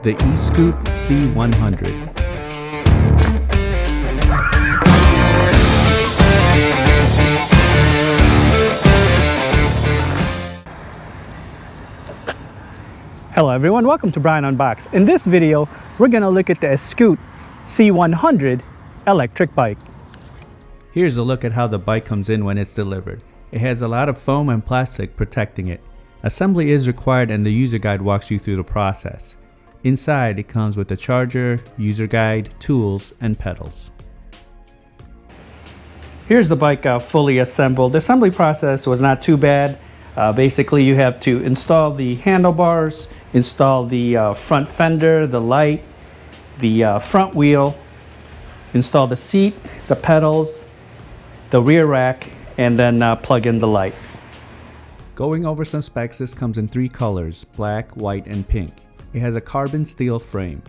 the Eskute C100. Hello everyone, welcome to Brian Unboxed. In this video, we're going to look at the Eskute C100 electric bike. Here's a look at how the bike comes in when it's delivered. It has a lot of foam and plastic protecting it. Assembly is required and the user guide walks you through the process. Inside, it comes with a charger, user guide, tools, and pedals. Here's the bike fully assembled. The assembly process was not too bad. Basically, you have to install the handlebars, install the front fender, the light, the front wheel, install the seat, the pedals, the rear rack, and then plug in the light. Going over some specs, this comes in 3 colors, black, white, and pink. It has a carbon steel frame,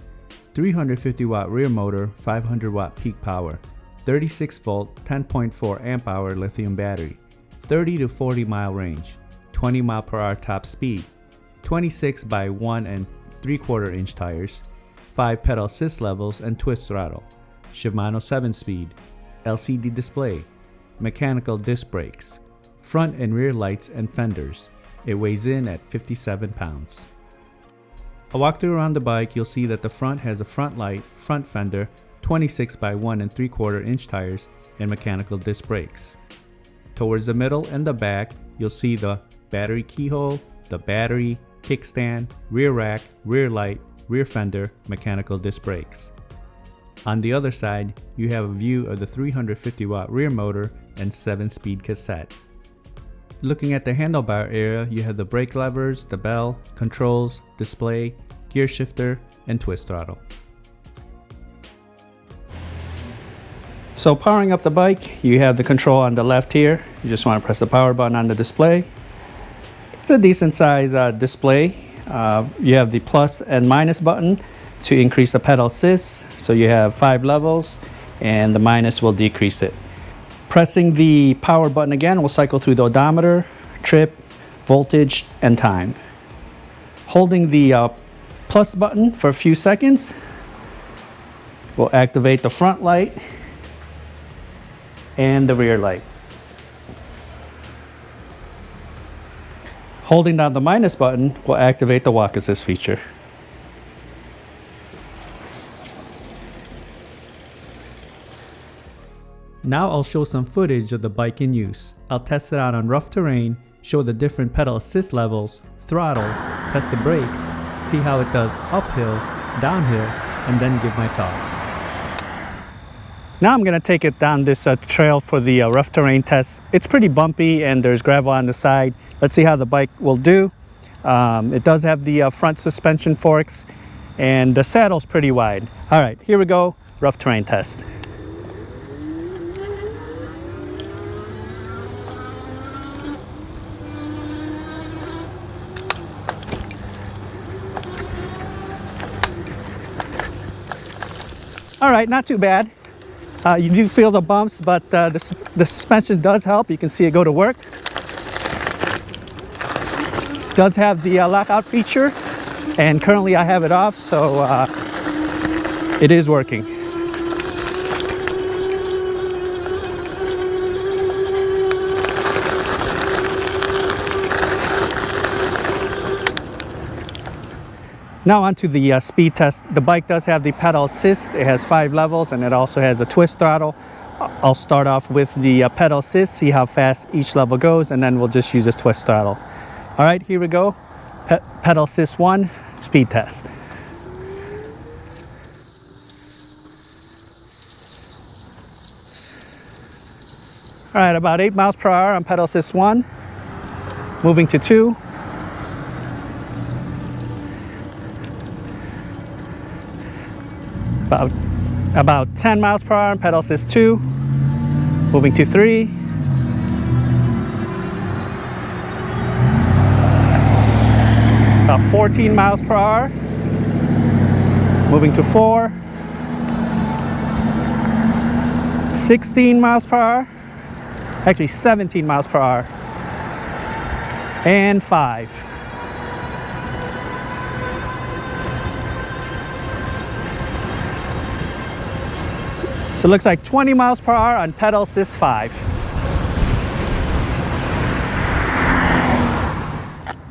350 watt rear motor, 500 watt peak power, 36 volt, 10.4 amp hour lithium battery, 30 to 40 mile range, 20 mile per hour top speed, 26 by 1 3/4 inch tires, 5 pedal assist levels and twist throttle, Shimano 7-speed, LCD display, mechanical disc brakes, front and rear lights and fenders. It weighs in at 57 pounds. A walkthrough around the bike, you'll see that the front has a front light, front fender, 26 by 1 3/4 inch tires, and mechanical disc brakes. Towards the middle and the back, you'll see the battery keyhole, the battery, kickstand, rear rack, rear light, rear fender, mechanical disc brakes. On the other side, you have a view of the 350 watt rear motor and 7-speed cassette. Looking at the handlebar area, you have the brake levers, the bell, controls, display, gear shifter, and twist throttle. So powering up the bike, you have the control on the left here. You just want to press the power button on the display. It's a decent size display. You have the plus and minus button to increase the pedal assist. So you have 5 levels and the minus will decrease it. Pressing the power button again will cycle through the odometer, trip, voltage, and time. Holding the plus button for a few seconds will activate the front light and the rear light. Holding down the minus button will activate the walk assist feature. Now I'll show some footage of the bike in use. I'll test it out on rough terrain, show the different pedal assist levels, throttle, test the brakes, see how it does uphill, downhill, and then give my thoughts. Now I'm going to take it down this trail for the rough terrain test. It's pretty bumpy and there's gravel on the side. Let's see how the bike will do. It does have the front suspension forks and the saddle's pretty wide. All right, here we go, rough terrain test. All right, not too bad. You do feel the bumps, but the suspension does help. You can see it go to work. Does have the lockout feature, and currently I have it off, so it is working. Now onto the speed test. The bike does have the pedal assist. It has 5 levels and it also has a twist throttle. I'll start off with the pedal assist, see how fast each level goes, and then we'll just use this twist throttle. All right, here we go. Pedal assist 1, speed test. All right, about 8 miles per hour on pedal assist 1. Moving to 2. About 10 miles per hour on pedal assist 2. Moving to 3. About 14 miles per hour. Moving to 4. 16 miles per hour. Actually 17 miles per hour. And 5. So it looks like 20 miles per hour on pedal assist 5.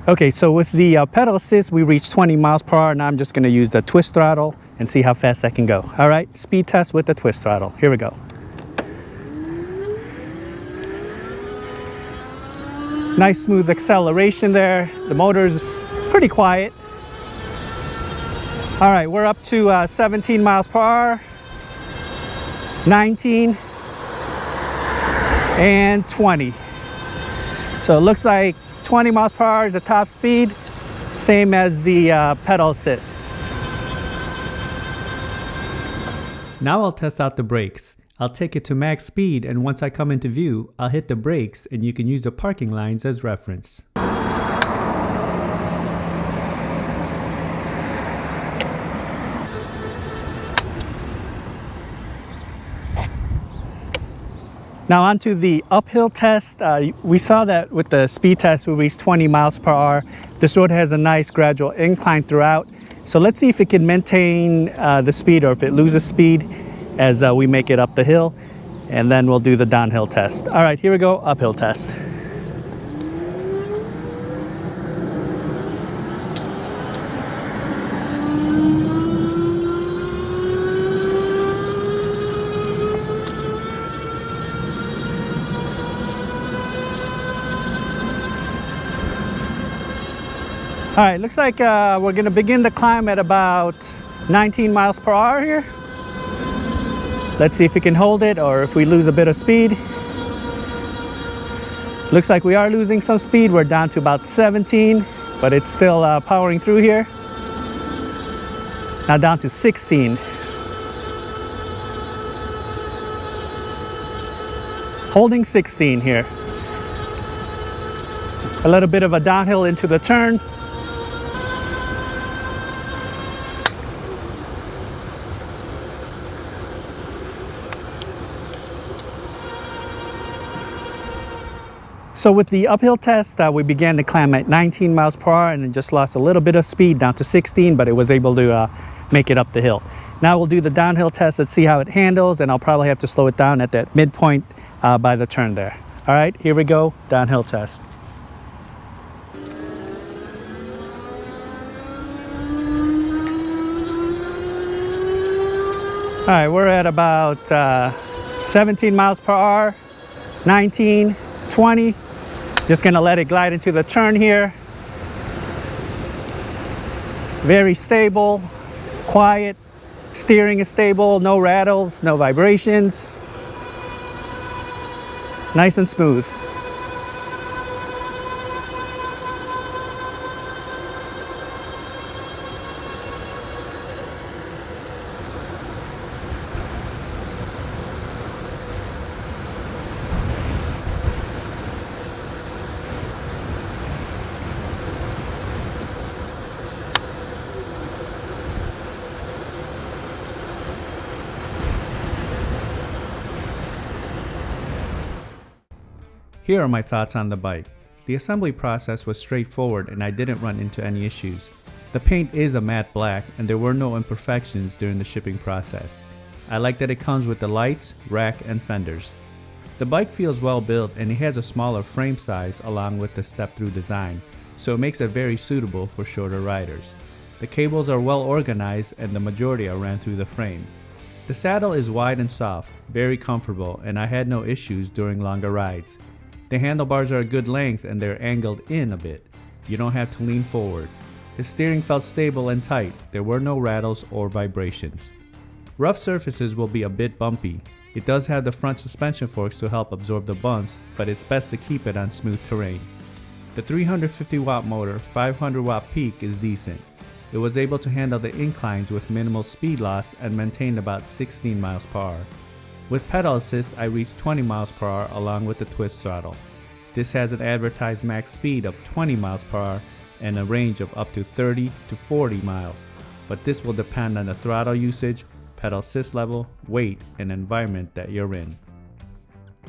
Okay, so with the pedal assist, we reached 20 miles per hour. Now I'm just gonna use the twist throttle and see how fast I can go. All right, speed test with the twist throttle. Here we go. Nice smooth acceleration there. The motor's pretty quiet. All right, we're up to 17 miles per hour, 19, and 20. So it looks like 20 miles per hour is the top speed, same as the pedal assist. Now I'll test out the brakes. I'll take it to max speed, and once I come into view, I'll hit the brakes and you can use the parking lines as reference. Now onto the uphill test. We saw that with the speed test we reached 20 miles per hour. This road has a nice gradual incline throughout. So let's see if it can maintain the speed or if it loses speed as we make it up the hill, and then we'll do the downhill test. All right, here we go, uphill test. All right, looks like we're gonna begin the climb at about 19 miles per hour here. Let's see if we can hold it or if we lose a bit of speed. Looks like we are losing some speed. We're down to about 17, but it's still powering through here. Now down to 16. Holding 16 here. A little bit of a downhill into the turn. So with the uphill test, we began to climb at 19 miles per hour and then just lost a little bit of speed down to 16, but it was able to make it up the hill. Now we'll do the downhill test. Let's see how it handles, and I'll probably have to slow it down at that midpoint by the turn there. All right, here we go, downhill test. All right, we're at about 17 miles per hour, 19, 20. Just gonna let it glide into the turn here. Very stable, quiet. Steering is stable, no rattles, no vibrations. Nice and smooth. Here are my thoughts on the bike. The assembly process was straightforward and I didn't run into any issues. The paint is a matte black and there were no imperfections during the shipping process. I like that it comes with the lights, rack, and fenders. The bike feels well built and it has a smaller frame size along with the step-through design, so it makes it very suitable for shorter riders. The cables are well organized and the majority are ran through the frame. The saddle is wide and soft, very comfortable, and I had no issues during longer rides. The handlebars are a good length and they're angled in a bit. You don't have to lean forward. The steering felt stable and tight. There were no rattles or vibrations. Rough surfaces will be a bit bumpy. It does have the front suspension forks to help absorb the bumps, but it's best to keep it on smooth terrain. The 350 watt motor, 500 watt peak is decent. It was able to handle the inclines with minimal speed loss and maintained about 16 miles per hour. With pedal assist, I reached 20 miles per hour along with the twist throttle. This has an advertised max speed of 20 miles per hour and a range of up to 30 to 40 miles, but this will depend on the throttle usage, pedal assist level, weight, and environment that you're in.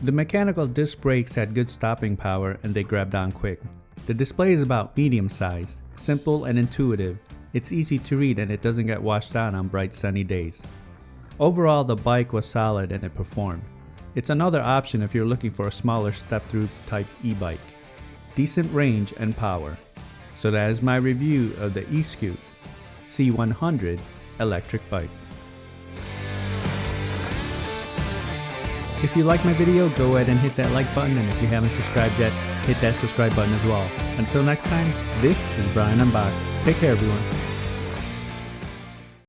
The mechanical disc brakes had good stopping power and they grabbed on quick. The display is about medium size, simple and intuitive. It's easy to read and it doesn't get washed out on bright sunny days. Overall, the bike was solid and it performed. It's another option if you're looking for a smaller step-through type e-bike. Decent range and power. So that is my review of the Eskute C100 electric bike. If you like my video, go ahead and hit that like button, and if you haven't subscribed yet, hit that subscribe button as well. Until next time, this is Brian Unboxed. Take care, everyone.